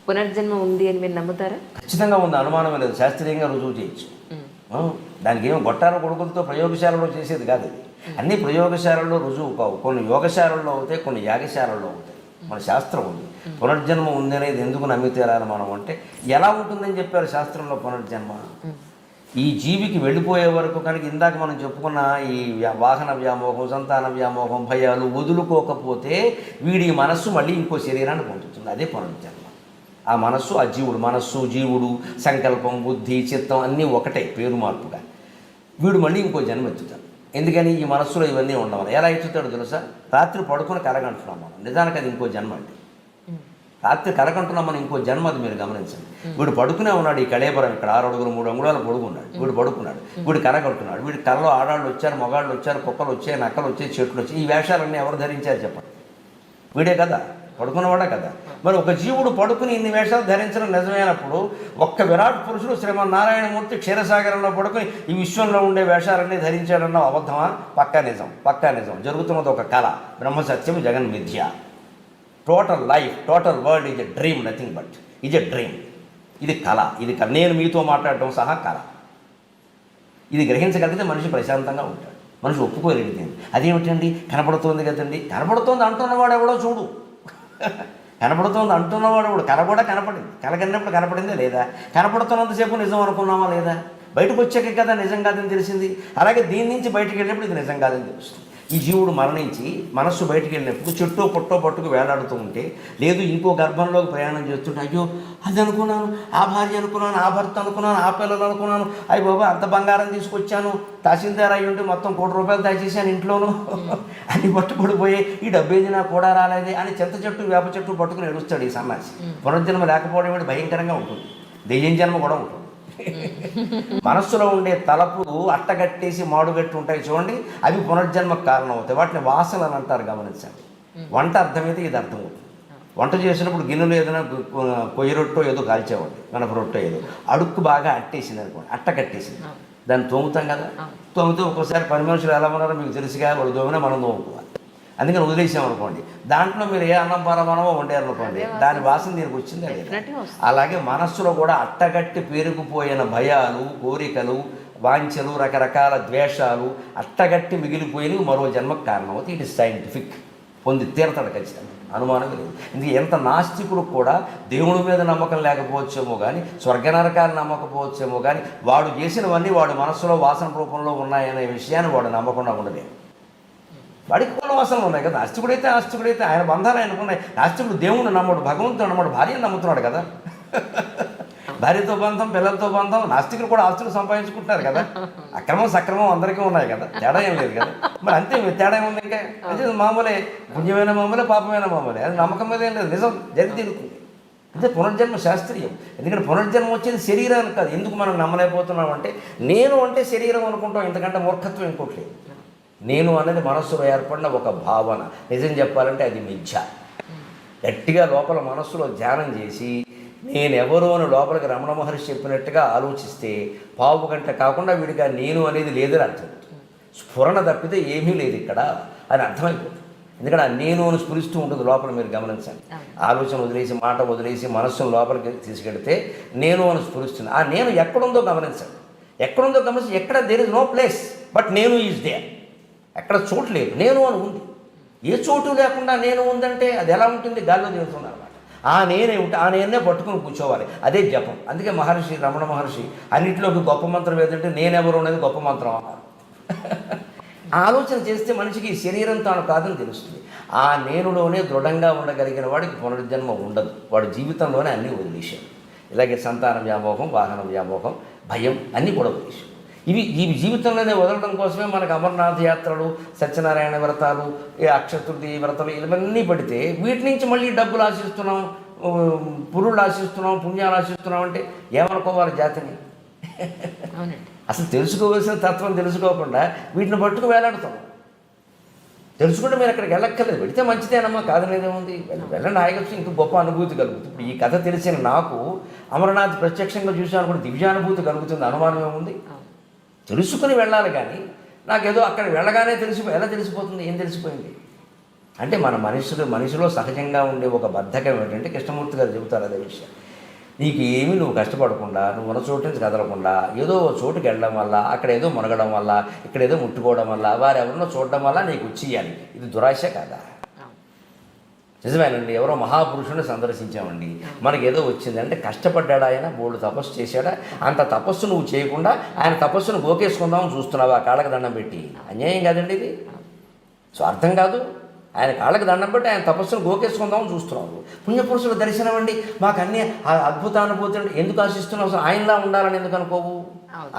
పునర్జన్మ ఉంది అని మీరు నమ్ముతారా? ఖచ్చితంగా ఉంది, అనుమానం లేదు, శాస్త్రీయంగా రుజువు చేయొచ్చు. దానికి ఏమో గొట్టాల కొడుకులతో ప్రయోగశాలలో చేసేది కాదు ఇది. అన్ని ప్రయోగశాలల్లో రుజువు కావు, కొన్ని యోగశాలల్లో అవుతాయి, కొన్ని యాగశాలల్లో అవుతాయి. మన శాస్త్రం ఉంది, పునర్జన్మ ఉంది అనేది ఎందుకు నమ్మి తీరాలి మనం అంటే, ఎలా ఉంటుందని చెప్పారు శాస్త్రంలో పునర్జన్మ. ఈ జీవికి వెళ్ళిపోయే వరకు కనుక ఇందాక మనం చెప్పుకున్న ఈ వాహన వ్యామోహం, సంతాన వ్యామోహం, భయాలు వదులుకోకపోతే వీడి మనస్సు మళ్ళీ ఇంకో శరీరాన్ని పొందుతుంది. అదే పునర్జన్మ. ఆ మనస్సు, ఆ జీవుడు, మనస్సు జీవుడు, సంకల్పం, బుద్ధి, చిత్తం అన్నీ ఒకటే, పేరు మార్పుగా వీడు మళ్ళీ ఇంకో జన్మ ఎత్తుతాడు. ఎందుకని ఈ మనస్సులో ఇవన్నీ ఉండవాలి. ఎలా ఎత్తుతాడు తెలుసా? రాత్రి పడుకుని కలగంటున్నాం మనం, నిజానికి అది ఇంకో జన్మ అండి. రాత్రి కలగంటున్నాం మనం, ఇంకో జన్మ అది. మీరు గమనించండి, వీడు పడుకునే ఉన్నాడు, ఈ కళేబరం ఇక్కడ 6 అడుగులు 3 అంగుళాలు పొడుగున్నాడు, వీడు పడుకున్నాడు, వీడు కలగంటున్నాడు. వీడి కళలో ఆడాళ్ళు వచ్చారు, మగాళ్ళు వచ్చారు, కుక్కలు వచ్చాయి, నక్కలు వచ్చాయి, చెట్లు వచ్చాయి. ఈ వేషాలన్నీ ఎవరు ధరించారు చెప్పండి? వీడే కదా, పడుకున్నవాడే కదా. మరి ఒక జీవుడు పడుకుని ఇన్ని వేషాలు ధరించడం నిజమైనప్పుడు, ఒక్క విరాట్ పురుషుడు శ్రీమన్నారాయణమూర్తి క్షీరసాగరంలో పడుకుని ఈ విశ్వంలో ఉండే వేషాలన్నీ ధరించాడన్న అబద్ధమా? పక్కా నిజం, పక్కా నిజం. జరుగుతున్నది ఒక కళ, బ్రహ్మసత్యం, జగన్ మిథ్య. Total life, total world is a dream, nothing but is a dream. ఇది కళ, ఇది కళ. నేను మీతో మాట్లాడటం సహా కళ. ఇది గ్రహించగలిగితే మనిషి ప్రశాంతంగా ఉంటాడు. మనిషి ఒప్పుకోలేనిది అదేమిటండి, కనపడుతోంది కదండి. కనపడుతోంది అంటున్నవాడు ఎవడో చూడు. కనపడుతోంది అంటున్నవాడు ఎవడు? కళ కూడా కనపడింది. కళ కన్నప్పుడు కనపడిందే లేదా? కనపడుతున్నంతసేపు నిజం అనుకున్నామా లేదా? బయటకు వచ్చాక కదా నిజం కాదని తెలిసింది. అలాగే దీని నుంచి బయటకు వెళ్ళినప్పుడు ఇది నిజం కాదని తెలుస్తుంది. ఈ జీవుడు మరణించి మనస్సు బయటికి వెళ్ళినప్పుడు చెట్టో పుట్టో పట్టుకు వేలాడుతూ ఉంటే, లేదు ఇంకో గర్భంలోకి ప్రయాణం చేస్తుంటే, అయ్యో అది అనుకున్నాను, ఆ భార్య అనుకున్నాను, ఆ భర్త అనుకున్నాను, ఆ పిల్లలు అనుకున్నాను, అయ్యి బాబా అంత బంగారం తీసుకొచ్చాను, తహసీల్దార్ అయ్యి ఉంటే మొత్తం ₹1,00,00,000 దాచేసాను ఇంట్లోనూ, అన్ని పట్టుబడిపోయి ఈ డబ్బేది నాకు కూడా రాలేదే అని చింత చెట్టు వేప చెట్టు పట్టుకుని ఏడుస్తాడు ఈ సన్నాసి. పునర్జన్మ లేకపోవడం ఏంటి భయంకరంగా ఉంటుంది. దెయ్యం జన్మ కూడా ఉంటుంది. మనస్సులో ఉండే తలపులు అట్టగట్టేసి మాడుగట్టి ఉంటాయి చూడండి, అవి పునర్జన్మకు కారణం అవుతాయి. వాటిని వాసనలు అంటారు. గమనించండి, వంట అర్థమైతే ఇది అర్థం అవుతుంది. వంట చేసినప్పుడు గిన్నెలు ఏదైనా కొయ్య రొట్టో ఏదో కాల్చేవాడి, గణప రొట్టో ఏదో అడుక్కు బాగా అట్టేసింది అనుకోండి, అట్ట కట్టేసింది, దాన్ని తోముతాం కదా. తోమితే ఒక్కోసారి పని మనుషులు ఎలా ఉన్నారో మీకు తెలుసుగా, వాళ్ళు తోమినా మనం తోముకోవాలి. అందుకని వదిలేసామనుకోండి, దాంట్లో మీరు ఏ అన్నం పరమానమో వండారనుకోండి, దాని వాసన దీనికి వచ్చిందా లేదా? అలాగే మనస్సులో కూడా అట్టగట్టి పేరుకుపోయిన భయాలు, కోరికలు, వాంఛలు, రకరకాల ద్వేషాలు అట్టగట్టి మిగిలిపోయినవి మరో జన్మకు కారణం అవుతాయి. It is scientific. పొంది తీరతాడు ఖచ్చితంగా, అనుమానం లేదు. ఇందుకు ఎంత నాస్తికుడు కూడా దేవుడి మీద నమ్మకం లేకపోవచ్చేమో కానీ, స్వర్గనరకాలు నమ్మకపోవచ్చేమో కానీ, వాడు చేసినవన్నీ వాడు మనస్సులో వాసన రూపంలో ఉన్నాయనే విషయాన్ని వాడు నమ్మకుండా ఉండలేదు. వాడికి కొన్ని వాసనలు ఉన్నాయి కదా. ఆస్తికుడైతే ఆయన బంధాలు ఆయనకున్నాయి. నాస్తికుడు దేవుణ్ణి నమ్మడు, భగవంతుడు నమ్మడు, భార్యను నమ్ముతున్నాడు కదా. భార్యతో బంధం, పిల్లలతో బంధం. నాస్తికులు కూడా ఆస్తులు సంపాదించుకుంటున్నారు కదా. అక్రమం సక్రమం అందరికీ ఉన్నాయి కదా, తేడా ఏం లేదు కదా. మరి అంతే, తేడా ఏముంది? ఇంకా అంటే మామూలే, పుణ్యమైన మామూలే, పాపమైన మామూలే. అది నమ్మకం మీద ఏం లేదు, నిజం జరిగి తీరుతుంది. అంటే పునర్జన్మ శాస్త్రీయం. ఎందుకంటే పునర్జన్మ వచ్చేది శరీరానికి కాదు. ఎందుకు మనం నమ్మలేకపోతున్నాం అంటే, నేను అంటే శరీరం అనుకుంటాం. ఇంతకంటే మూర్ఖత్వం ఇంకోట్లేదు. నేను అనేది మనస్సులో ఏర్పడిన ఒక భావన. నిజం చెప్పాలంటే అది మిథ్య. గట్టిగా లోపల మనస్సులో ధ్యానం చేసి నేనెవరు అని లోపలికి రమణ మహర్షి చెప్పినట్టుగా ఆలోచిస్తే పావు గంట కాకుండా వీడికి నేను అనేది లేదని అర్థం. స్ఫురణ తప్పితే ఏమీ లేదు ఇక్కడ అని అర్థమైపోతుంది. ఎందుకంటే ఆ నేను అని స్ఫురిస్తూ ఉంటుంది లోపల. మీరు గమనించండి, ఆలోచన వదిలేసి, మాట వదిలేసి మనస్సును లోపలికి తీసుకెడితే నేను అని స్ఫురిస్తుంది. ఆ నేను ఎక్కడుందో గమనించండి. ఎక్కడుందో గమనించి, ఎక్కడ there is no place but నేను ఈజ్ దేర్. ఎక్కడ చోటు లేదు, నేను అని ఉంది. ఏ చోటు లేకుండా నేను ఉందంటే అది ఎలా ఉంటుంది? గాల్లో తిరుగుతుంది అనమాట. ఆ నేనే ఉంటే ఆ నేనే పట్టుకుని కూర్చోవాలి. అదే జపం. అందుకే మహర్షి, రమణ మహర్షి అన్నింటిలోకి గొప్ప మంత్రం ఏదంటే నేనెవరు అనేది గొప్ప మంత్రం అన్నారు. ఆలోచన చేస్తే మనిషికి శరీరం తాను కాదని తెలుస్తుంది. ఆ నేనులోనే దృఢంగా ఉండగలిగిన వాడికి పునర్జన్మ ఉండదు. వాడి జీవితంలోనే అన్నీ వదిలేశాడు. ఇలాగే సంతాన వ్యామోహం, వాహన వ్యామోహం, భయం అన్నీ కూడా వదిలేశాడు. ఈ జీవితంలోనే వదలడం కోసమే మనకు అమర్నాథ్ యాత్రలు, సత్యనారాయణ వ్రతాలు, అక్షతృతి వ్రతాలు ఇవన్నీ పడితే వీటి నుంచి మళ్ళీ డబ్బులు ఆశిస్తున్నాం, పురుళ్ళు ఆశిస్తున్నాం, పుణ్యాలు ఆశిస్తున్నాం అంటే ఏమనుకోవాలి జాతిని? అసలు తెలుసుకోవాల్సిన తత్వం తెలుసుకోకుండా వీటిని పట్టుకు వేలాడుతాం. తెలుసుకుంటే మీరు అక్కడికి వెళ్ళక్కర్లేదు. వెళితే మంచిదేనమ్మా, కాదనేదేముంది, వెళ్ళండి, హాయిగా ఇంక గొప్ప అనుభూతి కలుగుతుంది. ఇప్పుడు ఈ కథ తెలిసిన నాకు అమరనాథ్ ప్రత్యక్షంగా చూశాను కూడా దివ్యానుభూతి కలుగుతుంది. అనుమానం ఏముంది? తెలుసుకుని వెళ్ళాలి. కానీ నాకేదో అక్కడ వెళ్ళగానే ఎలా తెలిసిపోతుంది? ఏం తెలిసిపోయింది? అంటే మన మనిషిలో సహజంగా ఉండే ఒక బద్ధకం ఏంటంటే కృష్ణమూర్తి గారు చెబుతారు అదే విషయం. నీకు ఏమీ నువ్వు కష్టపడకుండా నువ్వు ఉన్న చోటు నుంచి కదలకుండా ఏదో చోటుకి వెళ్ళడం వల్ల అక్కడ ఏదో మునగడం వల్ల ఇక్కడ ఏదో ముట్టుకోవడం వల్ల వారెవరినో చూడడం వల్ల నీకు వచ్చేయాలి. ఇది దురాశ కాదా? నిజమేనండి. ఎవరో మహాపురుషుని సందర్శించామండి, మనకి ఏదో వచ్చింది అంటే కష్టపడ్డాడు ఆయన, బోల్డు తపస్సు చేశాడా? అంత తపస్సు నువ్వు చేయకుండా ఆయన తపస్సును గోకేసుకుందామని చూస్తున్నావు ఆ కాళ్ళకి దండం పెట్టి. అన్యాయం కాదండి ఇది, స్వార్థం కాదు. ఆయన కాళ్ళకి దండం పెట్టి ఆయన తపస్సును గోకేసుకుందామని చూస్తున్నావు. పుణ్యపురుషుల దర్శనం అండి మాకు అన్నీ అద్భుతానుభూతి ఎందుకు ఆశిస్తున్నావు? అసలు ఆయనలా ఉండాలని ఎందుకు అనుకోవు?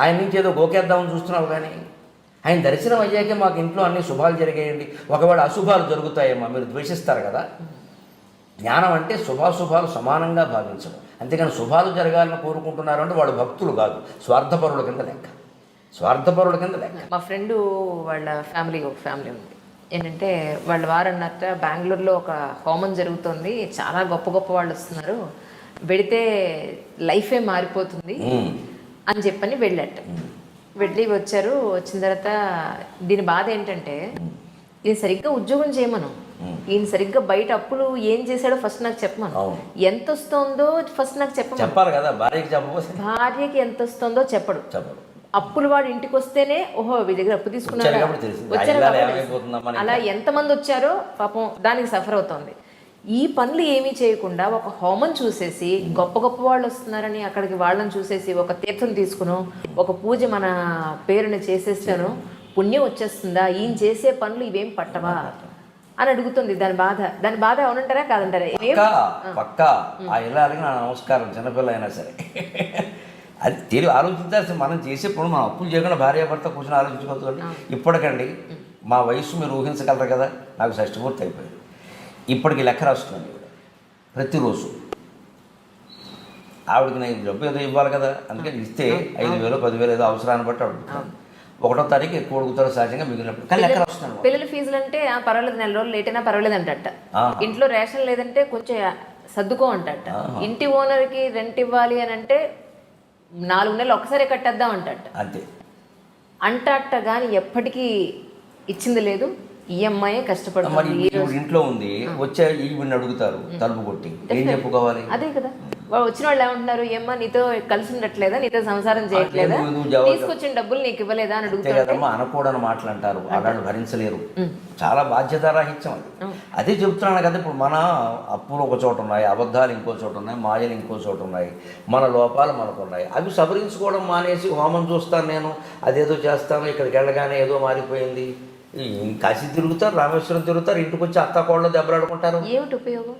ఆయన నుంచి ఏదో గోకేద్దామని చూస్తున్నావు. కానీ ఆయన దర్శనం అయ్యాకే మాకు ఇంట్లో అన్ని శుభాలు జరిగాయండి, ఒకవేళ అశుభాలు జరుగుతాయేమో మీరు ద్వేషిస్తారు కదా. జ్ఞానం అంటే శుభాశుభాలు సమానంగా భావించడం, అంతేకాని శుభాలు జరగాలని కోరుకుంటున్నారు అంటే వాళ్ళు భక్తులు కాదు, స్వార్థపరుల కింద లెక్క. స్వార్థపరుల కింద లెక్క. మా ఫ్రెండు వాళ్ళ ఒక ఫ్యామిలీ ఉంది. ఏంటంటే వాళ్ళ వారు అన్నట్ట బెంగళూరులో ఒక హోమం జరుగుతుంది, చాలా గొప్ప గొప్ప వాళ్ళు వస్తున్నారు, వెడితే లైఫే మారిపోతుంది అని చెప్పని వెళ్ళాట. వెళ్ళి వచ్చారు. వచ్చిన తర్వాత దీని బాధ ఏంటంటే ఈయన సరిగ్గా ఉద్యోగం చేయమను, ఈయన సరిగ్గా బయట అప్పులు ఏం చేశాడో ఫస్ట్ నాకు చెప్పమను, ఎంత వస్తుందో ఫస్ట్ నాకు చెప్పాలి కదా. భార్యకి ఎంత వస్తుందో చెప్పడు. అప్పులు వాడు ఇంటికి వస్తేనే ఓహో వీళ్ళ దగ్గర అప్పు తీసుకున్నాడు వచ్చారు. అలా ఎంతమంది వచ్చారో పాపం దానికి సఫర్ అవుతుంది. ఈ పనులు ఏమీ చేయకుండా ఒక హోమం చూసేసి గొప్ప గొప్ప వాళ్ళు వస్తున్నారని అక్కడికి వాళ్ళని చూసేసి ఒక తీర్థం తీసుకును ఒక పూజ మన పేరుని చేసేస్తాను పుణ్యం వచ్చేస్తుందా? ఈయన చేసే పనులు ఇవేం పట్టవా అని అడుగుతుంది. దాని బాధ అవునంటారా కాదంటారా? పక్కా ఆ ఇల్లాలకి నా నమస్కారం, చిన్నపిల్ల అయినా సరే అది తెలివి ఆలోచించాల్సి. మనం చేసే పనులు మనం అప్పులు చేయకుండా భార్యాభర్త కూర్చొని ఆలోచించుకోవచ్చు. ఇప్పటికండి మా వయసు మీరు ఊహించగలరు కదా, నాకు షష్టిపూర్తి అయిపోయింది. ఇప్పటికి లెక్క రాస్తున్నాను ప్రతిరోజు. ఆవిడకి నేను డబ్బు ఏదో ఇవ్వాలి కదా, అందుకని ఇస్తే 5,000 10,000 ఏదో అవసరాన్ని బట్టి అడుగుతాను. 1వ తారీఖు ఎక్కువ అడుగుతారు సహజంగా, మిగిలినప్పుడు కానీ లెక్క రాస్తున్నాను. పిల్లల ఫీజులు అంటే పర్వాలేదు, నెల రోజులు లేట్ అయినా పర్వాలేదు అంటట. ఇంట్లో రేషన్ లేదంటే కొంచెం సర్దుకో అంటట. ఇంటి ఓనర్కి రెంట్ ఇవ్వాలి అని అంటే 4 నెలలు ఒకసారి కట్టేద్దాం అంటట. అంతే అంటట కానీ ఎప్పటికీ ఇచ్చింది లేదు. ఈఎంఐ కష్టపడుతుంది. మరి ఇంట్లో ఉంది, వచ్చే ఈవిని అడుగుతారు తలుపు కొట్టి, ఏం చెప్పుకోవాలి? అదే కదా. వాళ్ళు వచ్చిన వాళ్ళు ఏమంటున్నారు, ఏమ్మా నీతో కలిసి ఉండట్లేదా, నీతో సంసారం చేయట్లేదా, తీసుకొచ్చిన డబ్బులు నీకు ఇవ్వలేదా అని అడుగుతారు. అనకూడని మాటలు అంటారు, వాళ్ళు భరించలేరు. చాలా బాధ్యతారాహిత్యం అది. అదే చెప్తున్నాను కదా. ఇప్పుడు మన అప్పులు ఒక చోట ఉన్నాయి, అబద్ధాలు ఇంకో చోట ఉన్నాయి, మాయలు ఇంకో చోట ఉన్నాయి, మన లోపాలు మనకు ఉన్నాయి. అవి సవరించుకోవడం మానేసి హోమం చూస్తాను నేను, అదేదో చేస్తాను, ఇక్కడికి వెళ్ళగానే ఏదో మారిపోయింది. కాశీ తిరుగుతారు, రామేశ్వరం తిరుగుతారు, ఇంటికి వచ్చి అత్తాకోళ్ళు దెబ్బలాడుకుంటారు. ఏమిటి ఉపయోగం?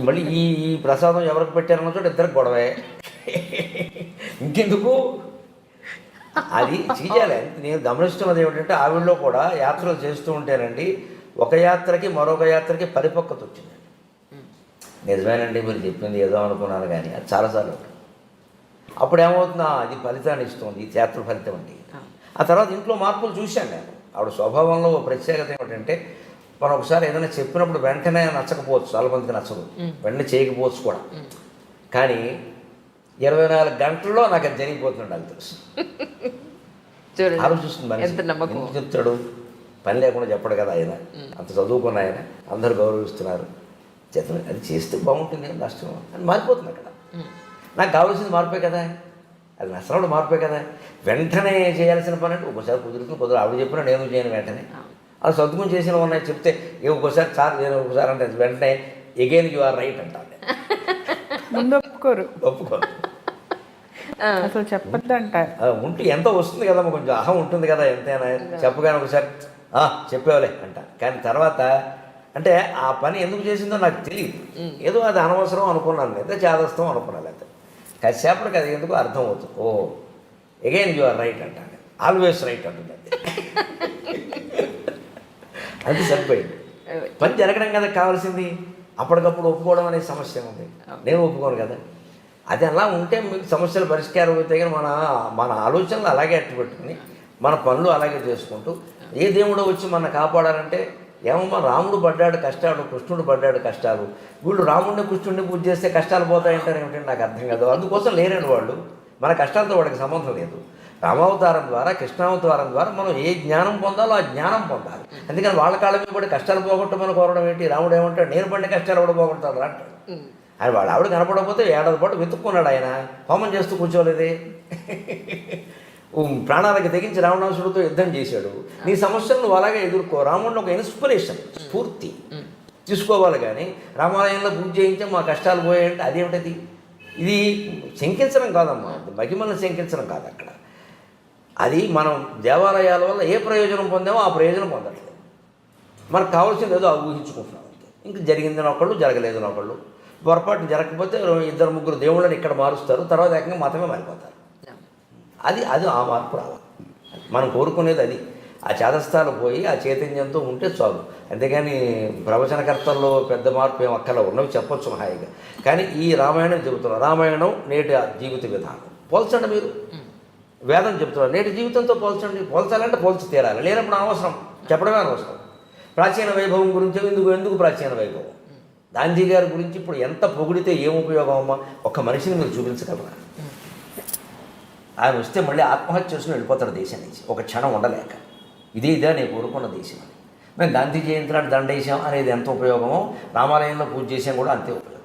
మళ్ళీ ఈ ప్రసాదం ఎవరికి పెట్టారన్న చోట ఇద్దరికి గొడవే. ఇంకెందుకు అది చెయ్యాలి. నేను గమనిస్తున్నది ఏమిటంటే ఆవిడలో కూడా యాత్రలు చేస్తూ ఉంటేనండి ఒక యాత్రకి మరొక యాత్రకి పరిపక్వత వచ్చిందండి. నిజమేనండి మీరు చెప్పింది ఏదో అనుకున్నాను కానీ అది చాలాసార్లు అప్పుడు ఏమవుతుందా అది ఫలితాన్ని ఇస్తుంది, ఈ యాత్ర ఫలితం అండి. ఆ తర్వాత ఇంట్లో మార్పులు చూశాను నేను. ఆవిడ స్వభావంలో ప్రత్యేకత ఏమిటంటే మనం ఒకసారి ఏదైనా చెప్పినప్పుడు వెంటనే నచ్చకపోవచ్చు, చాలా మందికి నచ్చదు, వెంటనే చేయకపోవచ్చు కూడా. కానీ 24 గంటల్లో నాకు అది జరిగిపోతుంది. అది తెలుసు. ఆలోచిస్తుంది మనిషి, ఎందుకు చెప్తాడు? పని లేకుండా చెప్పడు కదా ఆయన, అంత చదువుకున్న ఆయన, అందరూ గౌరవిస్తున్నారు, చేత అది చేస్తే బాగుంటుంది, నష్టం అని మారిపోతుంది అక్కడ. నాకు కావాల్సింది మార్పే కదా, అది నష్టం మార్పే కదా. వెంటనే చేయాల్సిన పని అంటే ఒకసారి కుదురు ఆవిడ చెప్పినా నేను చేయను వెంటనే. అది సర్దుకుని చేసిన ఉన్నాయి చెప్తే ఒక్కోసారి సార్ నేను ఒకసారి అంటే వెంటనే ఎగైన్ యు ఆర్ రైట్ అంటాను. ముందు ఒప్పుకోరు అసలు చెప్పద్దు అంటారు. ఉంటే ఎంతో వస్తుంది కదా, కొంచెం అహం ఉంటుంది కదా, ఎంతైనా చెప్పగానే ఒకసారి చెప్పేవాలే అంట. కానీ తర్వాత అంటే ఆ పని ఎందుకు చేసిందో నాకు తెలియదు, ఏదో అది అనవసరం అనుకున్నాను, లేదా చేదస్తాం అనుకున్నాను. అంతే కాసేపటికి అది ఎందుకు అర్థం అవుతుంది. ఓ ఎగైన్ యు ఆర్ రైట్ అంటాను, ఆల్వేస్ రైట్ అంటుంది. అది సరిపోయింది. పని జరగడం కదా కావాల్సింది. అప్పటికప్పుడు ఒప్పుకోవడం అనే సమస్య ఉంది, నేను ఒప్పుకోను కదా. అది అలా ఉంటే మీకు సమస్యలు పరిష్కారం అవుతాయి. కానీ మన ఆలోచనలు అలాగే అట్టుపెట్టుకుని మన పనులు అలాగే చేసుకుంటూ ఏ దేవుడో వచ్చి మన కాపాడాలంటే ఏమమ్మా రాముడు పడ్డాడు కష్టాలు, కృష్ణుడు పడ్డాడు కష్టాలు, వీళ్ళు రాముడిని కృష్ణుడిని పూజ చేస్తే కష్టాలు పోతాయంటారు ఏమిటంటే నాకు అర్థం కాదు. అందుకోసం లేరండి వాళ్ళు, మన కష్టాలతో వాడికి సంబంధం లేదు. రామావతారం ద్వారా కృష్ణావతారం ద్వారా మనం ఏ జ్ఞానం పొందాలో ఆ జ్ఞానం పొందాలి. అందుకని వాళ్ళ కాళ్ళ మీద పడి కష్టాలు పోగొట్టమని కోరడం ఏంటి? రాముడు ఏమంటాడు, నేను పడిన కష్టాలు కూడా పోగొట్టాలి అంటాడు. ఆయన వాళ్ళ ఆవిడ కనపడకపోతే ఏడాది పాటు వెతుక్కున్నాడు. ఆయన హోమం చేస్తూ కూర్చోలేదే. ప్రాణాలకు తెగించి రావణాసుడితో యుద్ధం చేశాడు. నీ సమస్యలను నువ్వు అలాగే ఎదుర్కో. రాముడిని ఒక ఇన్స్పిరేషన్, స్ఫూర్తి తీసుకోవాలి. కానీ రామాలయంలో పూజ చేయించే మా కష్టాలు పోయాయంటే అదేమిటది? ఇది శంకించడం కాదమ్మా, మహిమలను శంకించడం కాదు. అక్కడ అది మనం దేవాలయాల వల్ల ఏ ప్రయోజనం పొందామో ఆ ప్రయోజనం పొందట్లేదు. మనకు కావాల్సింది ఏదో ఊహించుకుంటున్నాం అంతే. ఇంక జరిగిందని ఒకళ్ళు, జరగలేదని ఒకళ్ళు. పొరపాటు జరగకపోతే 2-3 దేవుళ్ళని ఇక్కడ మారుస్తారు, తర్వాత ఏకంగా మతమే మారిపోతారు. అది అది ఆ మార్పు రావాలి. మనం కోరుకునేది అది. ఆ చేతస్థాలు పోయి ఆ చైతన్యంతో ఉంటే చాలు. అంతేగాని ప్రవచనకర్తల్లో పెద్ద మార్పు ఏం అక్కర్లా, ఉన్నవి చెప్పొచ్చు హాయిగా. కానీ ఈ రామాయణం చెబుతున్నారు. రామాయణం నేటి జీవిత విధానం పోల్చండి. మీరు వేదం చెబుతున్నారు, నేటి జీవితంతో పోల్చండి. పోల్చాలంటే పోల్చి తీరాలి, లేనప్పుడు అనవసరం, చెప్పడమే అనవసరం. ప్రాచీన వైభవం గురించి ఎందుకు ప్రాచీన వైభవం? గాంధీ గారి గురించి ఇప్పుడు ఎంత పొగిడితే ఏం ఉపయోగం అమ్మా? ఒక్క మనిషిని మీరు చూపించగలరా? ఆయన వస్తే మళ్ళీ ఆత్మహత్య చేసుకుని వెళ్ళిపోతాడు దేశం నుంచి, ఒక క్షణం ఉండలేక. ఇదే నేను కోరుకున్న దేశం అని. మేము గాంధీ జయంతి నాడు దండేశాం అనేది ఎంత ఉపయోగమో, రామాలయంలో పూజ చేసాం కూడా అంతే ఉపయోగం.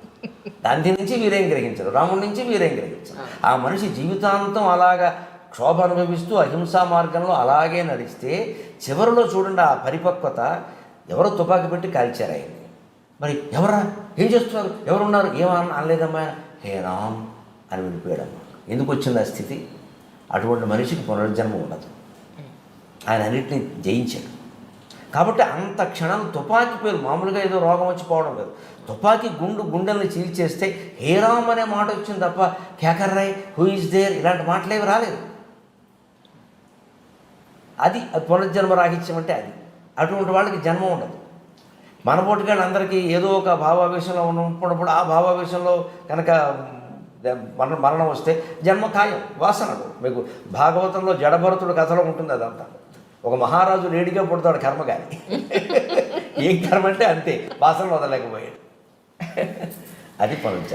గాంధీ నుంచి మీరేం గ్రహించరు, రాముడి నుంచి మీరేం గ్రహించరు. ఆ మనిషి జీవితాంతం అలాగా క్షోభ అనుభవిస్తూ అహింసా మార్గంలో అలాగే నడిస్తే చివరిలో చూడండి ఆ పరిపక్వత. ఎవరో తుపాకీ పెట్టి కాల్చారు ఆయన్ని. మరి ఎవరా, ఏం చేస్తున్నారు, ఎవరున్నారు, ఏమన్నా అనలేదమ్మా, హే రామ్ అని వెళ్ళిపోయాడమ్మా. ఎందుకు వచ్చింది ఆ స్థితి? అటువంటి మనిషికి పునర్జన్మ ఉండదు. ఆయన అన్నింటినీ జయించాడు. కాబట్టి అంత క్షణం తుపాకీ పేరు మామూలుగా ఏదో రోగం వచ్చి పోవడం లేదు. తుపాకీ గుండెల్ని చీల్చేస్తే హే రామ్ అనే మాట వచ్చింది తప్ప కేకర్రాయ్, హూ ఇస్ దేర్ ఇలాంటి మాటలేవి రాలేదు. అది పునర్జన్మ రాహిత్యం అంటే అది. అటువంటి వాళ్ళకి జన్మ ఉండదు. మనపోటుగాళ్ళు అందరికీ ఏదో ఒక భావావేశంలో ఉన్నప్పుడు ఆ భావావేశంలో కనుక మరణం వస్తే జన్మ ఖాయం, వాసనలు. మీకు భాగవతంలో జడభరతుడు కథలో ఉంటుంది అదంతా. ఒక మహారాజు లేడిగా పుడతాడు కర్మ, కానీ ఏం కర్మ అంటే అంతే, వాసన వదలలేకపోయాడు. అది పునర్జన్మ.